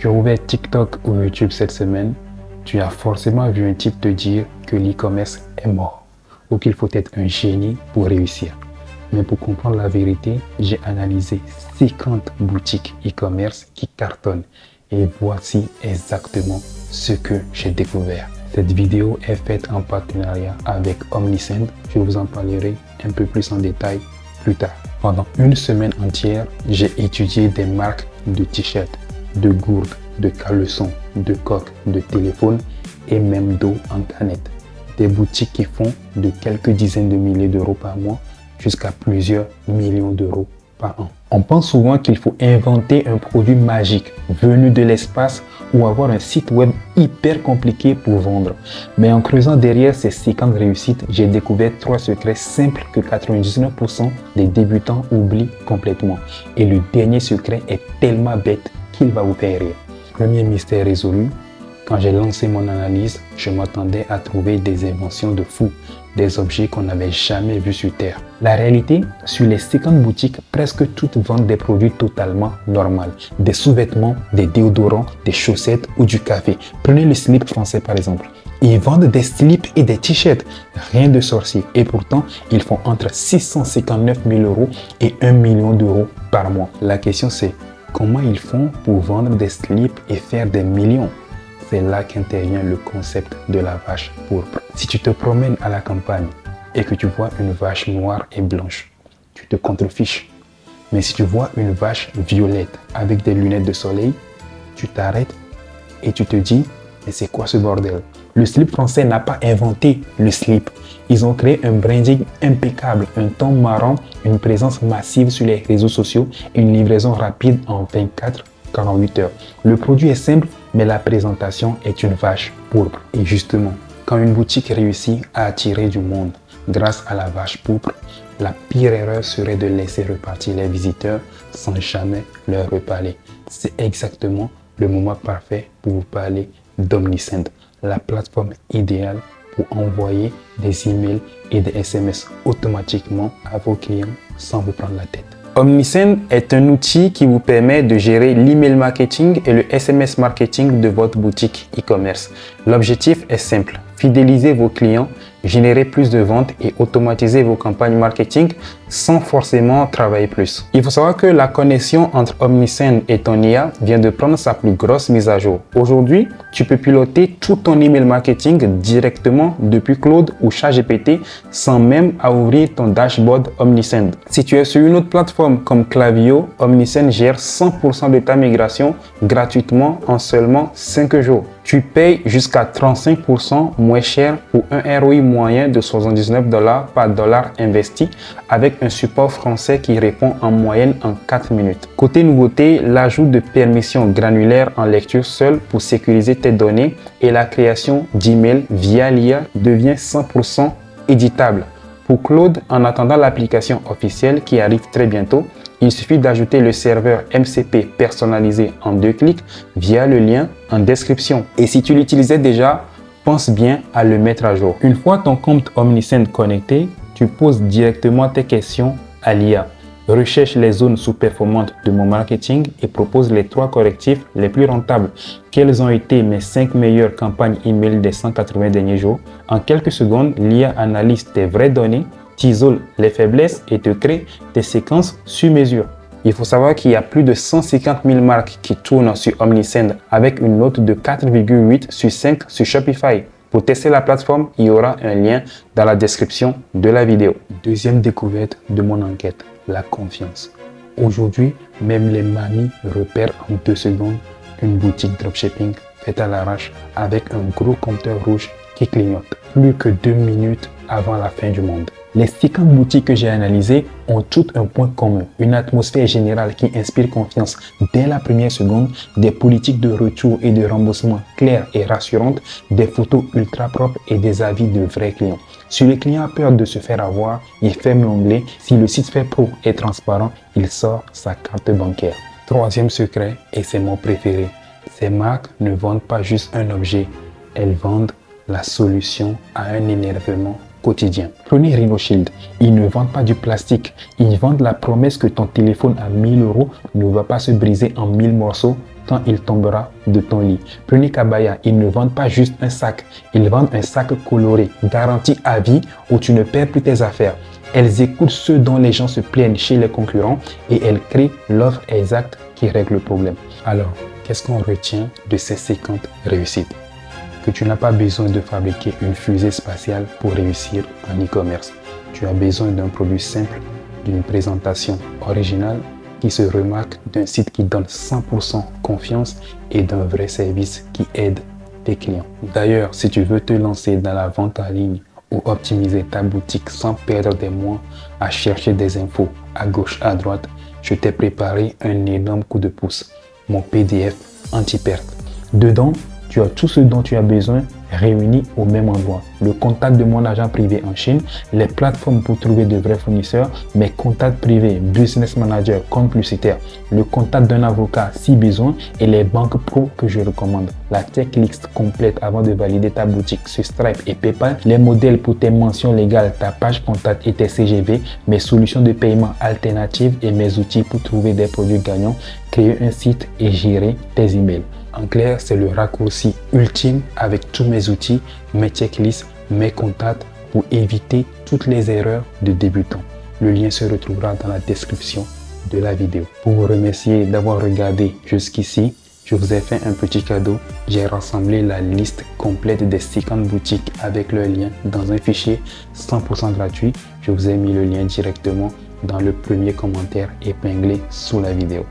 Tu as ouvert TikTok ou YouTube cette semaine, tu as forcément vu un type te dire que l'e-commerce est mort ou qu'il faut être un génie pour réussir. Mais pour comprendre la vérité, j'ai analysé 50 boutiques e-commerce qui cartonnent et voici exactement ce que j'ai découvert. Cette vidéo est faite en partenariat avec Omnisend. Je vous en parlerai un peu plus en détail plus tard. Pendant une semaine entière, j'ai étudié des marques de t-shirts, de gourdes, de caleçons, de coques, de téléphones et même d'eau en canette. Des boutiques qui font de quelques dizaines de milliers d'euros par mois jusqu'à plusieurs millions d'euros par an. On pense souvent qu'il faut inventer un produit magique venu de l'espace ou avoir un site web hyper compliqué pour vendre. Mais en creusant derrière ces 50 réussites, j'ai découvert 3 secrets simples que 99% des débutants oublient complètement. Et le dernier secret est tellement bête qu'il va vous faire rire. Premier mystère résolu. Quand j'ai lancé mon analyse, je m'attendais à trouver des inventions de fous, des objets qu'on n'avait jamais vus sur Terre. La réalité, sur les 50 boutiques, presque toutes vendent des produits totalement normaux. Des sous-vêtements, des déodorants, des chaussettes ou du café. Prenez le slip français par exemple. Ils vendent des slips et des t-shirts. Rien de sorcier. Et pourtant, ils font entre 659 000 euros et 1 million d'euros par mois. La question c'est, comment ils font pour vendre des slips et faire des millions? C'est là qu'intervient le concept de la vache pourpre. Si tu te promènes à la campagne et que tu vois une vache noire et blanche, tu te contrefiches. Mais si tu vois une vache violette avec des lunettes de soleil, tu t'arrêtes et tu te dis, mais c'est quoi ce bordel? Le slip français n'a pas inventé le slip. Ils ont créé un branding impeccable, un ton marrant, une présence massive sur les réseaux sociaux et une livraison rapide en 24-48 heures. Le produit est simple, mais la présentation est une vache pourpre. Et justement, quand une boutique réussit à attirer du monde grâce à la vache pourpre, la pire erreur serait de laisser repartir les visiteurs sans jamais leur reparler. C'est exactement le moment parfait pour vous parler d'Omnisend, la plateforme idéale pour envoyer des emails et des SMS automatiquement à vos clients sans vous prendre la tête. Omnisend est un outil qui vous permet de gérer l'email marketing et le SMS marketing de votre boutique e-commerce. L'objectif est simple, fidéliser vos clients, générer plus de ventes et automatiser vos campagnes marketing sans forcément travailler plus. Il faut savoir que la connexion entre Omnisend et ton IA vient de prendre sa plus grosse mise à jour. Aujourd'hui, tu peux piloter tout ton email marketing directement depuis Claude ou ChatGPT sans même à ouvrir ton dashboard Omnisend. Si tu es sur une autre plateforme comme Klaviyo, Omnisend gère 100% de ta migration gratuitement en seulement 5 jours. Tu payes jusqu'à 35% moins cher pour un ROI moyen de $79 par dollar investi avec un support français qui répond en moyenne en 4 minutes. Côté nouveauté, l'ajout de permissions granulaires en lecture seule pour sécuriser tes données et la création d'emails via l'IA devient 100% éditable. Pour Claude, en attendant l'application officielle qui arrive très bientôt, il suffit d'ajouter le serveur MCP personnalisé en 2 clics via le lien en description. Et si tu l'utilisais déjà, pense bien à le mettre à jour. Une fois ton compte Omnisend connecté, tu poses directement tes questions à l'IA. Recherche les zones sous-performantes de mon marketing et propose les 3 correctifs les plus rentables. Quelles ont été mes 5 meilleures campagnes email des 180 derniers jours? En quelques secondes, l'IA analyse tes vraies données, t'isole les faiblesses et te crée des séquences sur mesure. Il faut savoir qu'il y a plus de 150 000 marques qui tournent sur Omnisend avec une note de 4,8 sur 5 sur Shopify. Pour tester la plateforme, il y aura un lien dans la description de la vidéo. Deuxième découverte de mon enquête, la confiance. Aujourd'hui, même les mamies repèrent en 2 secondes une boutique dropshipping faite à l'arrache avec un gros compteur rouge qui clignote. Plus que 2 minutes avant la fin du monde. Les 50 boutiques que j'ai analysées ont toutes un point commun, une atmosphère générale qui inspire confiance dès la première seconde, des politiques de retour et de remboursement claires et rassurantes, des photos ultra propres et des avis de vrais clients. Si le client a peur de se faire avoir, il ferme l'onglet. Si le site fait pro et transparent, il sort sa carte bancaire. Troisième secret, et c'est mon préféré, ces marques ne vendent pas juste un objet, elles vendent la solution à un énervement quotidien. Prenez RhinoShield, ils ne vendent pas du plastique, ils vendent la promesse que ton téléphone à 1 000 € ne va pas se briser en 1000 morceaux tant il tombera de ton lit. Prenez Kabaya, ils ne vendent pas juste un sac, ils vendent un sac coloré, garanti à vie où tu ne perds plus tes affaires. Elles écoutent ce dont les gens se plaignent chez les concurrents et elles créent l'offre exacte qui règle le problème. Alors, qu'est-ce qu'on retient de ces 50 réussites? Que tu n'as pas besoin de fabriquer une fusée spatiale pour réussir en e-commerce. Tu as besoin d'un produit simple, d'une présentation originale qui se remarque, d'un site qui donne 100% confiance et d'un vrai service qui aide tes clients. D'ailleurs, si tu veux te lancer dans la vente en ligne ou optimiser ta boutique sans perdre des mois à chercher des infos à gauche, à droite, je t'ai préparé un énorme coup de pouce, mon PDF anti-perte. Dedans, tu as tout ce dont tu as besoin réunis au même endroit. Le contact de mon agent privé en Chine, les plateformes pour trouver de vrais fournisseurs, mes contacts privés, business manager, compte publicitaire, le contact d'un avocat si besoin et les banques pro que je recommande. La checklist complète avant de valider ta boutique sur Stripe et PayPal, les modèles pour tes mentions légales, ta page contact et tes CGV, mes solutions de paiement alternatives et mes outils pour trouver des produits gagnants, créer un site et gérer tes emails. En clair, c'est le raccourci ultime avec tous mes outils, mes checklists, mes contacts pour éviter toutes les erreurs de débutants. Le lien se retrouvera dans la description de la vidéo. Pour vous remercier d'avoir regardé jusqu'ici, je vous ai fait un petit cadeau. J'ai rassemblé la liste complète des 50 boutiques avec leur lien dans un fichier 100% gratuit. Je vous ai mis le lien directement dans le premier commentaire épinglé sous la vidéo.